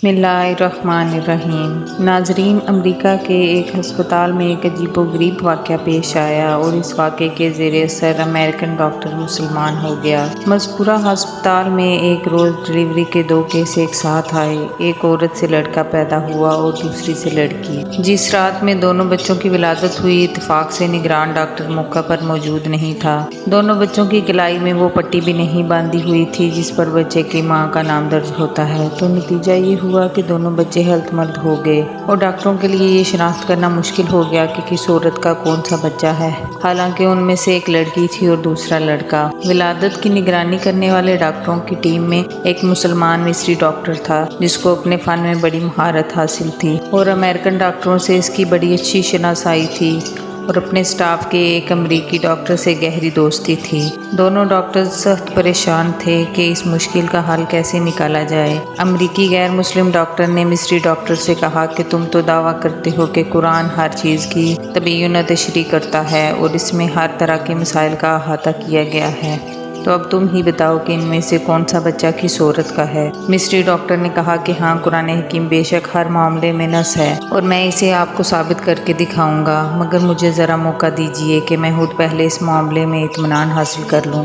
بسم اللہ الرحمن الرحیم۔ ناظرین، امریکہ کے ایک ہسپتال میں ایک عجیب و غریب واقعہ پیش آیا اور اس واقعے کے زیر اثر امریکن ڈاکٹر مسلمان ہو گیا۔ مذکورہ ہسپتال میں ایک روز ڈلیوری کے 2 کیس ایک ساتھ آئے۔ ایک عورت سے لڑکا پیدا ہوا اور دوسری سے لڑکی۔ جس رات میں دونوں بچوں کی ولادت ہوئی، اتفاق سے نگران ڈاکٹر موقع پر موجود نہیں تھا۔ دونوں بچوں کی گلائی میں وہ پٹی بھی نہیں باندھی ہوئی تھی جس پر بچے کی ماں کا نام درج ہوتا ہے، تو نتیجہ یہ ہوا کہ دونوں بچے ہیلتھ مند ہو گئے اور ڈاکٹروں کے لیے یہ شناخت کرنا مشکل ہو گیا کہ کس عورت کا کون سا بچہ ہے، حالانکہ ان میں سے ایک لڑکی تھی اور دوسرا لڑکا۔ ولادت کی نگرانی کرنے والے ڈاکٹروں کی ٹیم میں ایک مسلمان مصری ڈاکٹر تھا جس کو اپنے فن میں بڑی مہارت حاصل تھی اور امریکن ڈاکٹروں سے اس کی بڑی اچھی شناسائی تھی اور اپنے سٹاف کے ایک امریکی ڈاکٹر سے گہری دوستی تھی۔ دونوں ڈاکٹر سخت پریشان تھے کہ اس مشکل کا حل کیسے نکالا جائے۔ امریکی غیر مسلم ڈاکٹر نے مصری ڈاکٹر سے کہا کہ تم تو دعویٰ کرتے ہو کہ قرآن ہر چیز کی تبیین و تشریح کرتا ہے اور اس میں ہر طرح کے مسائل کا احاطہ کیا گیا ہے، تو اب تم ہی بتاؤ کہ ان میں سے کون سا بچہ کس عورت کا ہے۔ مصری ڈاکٹر نے کہا کہ ہاں، قرآن حکیم بے شک ہر معاملے میں نص ہے اور میں اسے آپ کو ثابت کر کے دکھاؤں گا، مگر مجھے ذرا موقع دیجیے کہ میں خود پہلے اس معاملے میں اطمینان حاصل کر لوں۔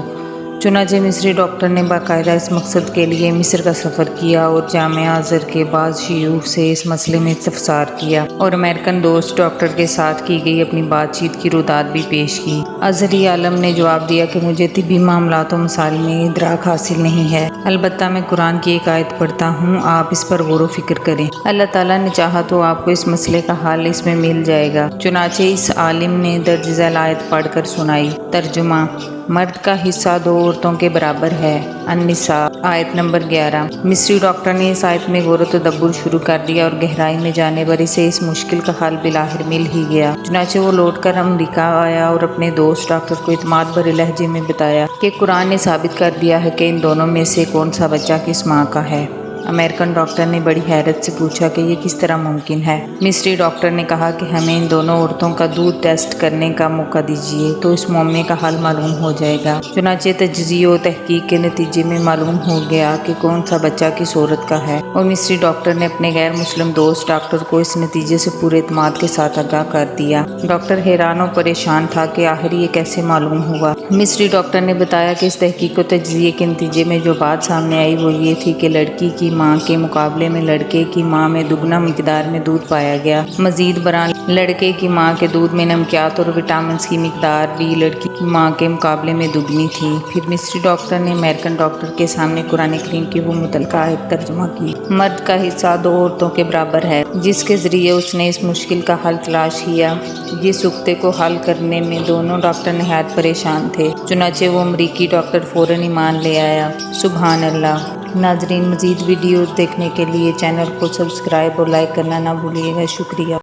چنانچہ مصری ڈاکٹر نے باقاعدہ اس مقصد کے لیے مصر کا سفر کیا اور جامعہ ازہر کے بعض شیوخ سے اس مسئلے میں استفسار کیا اور امریکن دوست ڈاکٹر کے ساتھ کی گئی اپنی بات چیت کی رودات بھی پیش کی۔ ازہری عالم نے جواب دیا کہ مجھے طبی معاملات و مسائل میں ادراک حاصل نہیں ہے، البتہ میں قرآن کی ایک آیت پڑھتا ہوں، آپ اس پر غور و فکر کریں، اللہ تعالیٰ نے چاہا تو آپ کو اس مسئلے کا حل اس میں مل جائے گا۔ چنانچہ اس عالم نے درج ذیل آیت پڑھ کر سنائی۔ ترجمہ: مرد کا حصہ 2 عورتوں کے برابر ہے۔ النساء آیت نمبر 11۔ مصری ڈاکٹر نے اس آیت میں غور و تدبر شروع کر دیا اور گہرائی میں جانے پر اسے اس مشکل کا حل بالآخر مل ہی گیا۔ چنانچہ وہ لوٹ کر امریکہ آیا اور اپنے دوست ڈاکٹر کو اعتماد بھرے لہجے میں بتایا کہ قرآن نے ثابت کر دیا ہے کہ ان دونوں میں سے کون سا بچہ کس ماں کا ہے۔ امریکن ڈاکٹر نے بڑی حیرت سے پوچھا کہ یہ کس طرح ممکن ہے۔ مصری ڈاکٹر نے کہا کہ ہمیں ان دونوں عورتوں کا دودھ ٹیسٹ کرنے کا موقع دیجیے تو اس معاملے کا حل معلوم ہو جائے گا۔ چنانچہ تجزیے و تحقیق کے نتیجے میں معلوم ہو گیا کہ کون سا بچہ کس عورت کا ہے اور مصری ڈاکٹر نے اپنے غیر مسلم دوست ڈاکٹر کو اس نتیجے سے پورے اعتماد کے ساتھ آگاہ کر دیا۔ ڈاکٹر حیران و پریشان تھا کہ آخر یہ کیسے معلوم ہوا۔ مصری ڈاکٹر نے بتایا کہ اس تحقیق و تجزیے کے نتیجے میں جو بات سامنے آئی وہ یہ تھی کہ لڑکی کی ماں کے مقابلے میں لڑکے کی ماں میں دگنا مقدار میں دودھ پایا گیا۔ مزید برآں لڑکے کی ماں کے دودھ میں نمکیات اور وٹامنز کی مقدار بھی لڑکی کی ماں کے مقابلے میں دگنی تھی۔ پھر مصری ڈاکٹر نے امریکن ڈاکٹر کے سامنے قرآن کریم کی وہ متعلقہ آیت ترجمہ کی، مرد کا حصہ 2 عورتوں کے برابر ہے، جس کے ذریعے اس نے اس مشکل کا حل تلاش کیا۔ جس نکتے کو حل کرنے میں دونوں ڈاکٹر نہایت پریشان تھے، چنانچہ وہ امریکی ڈاکٹر فوراً ایمان لے آیا۔ سبحان اللہ۔ ناظرین، مزید ویڈیوز دیکھنے کے لیے چینل کو سبسکرائب اور لائک کرنا نہ بھولیے گا۔ شکریہ۔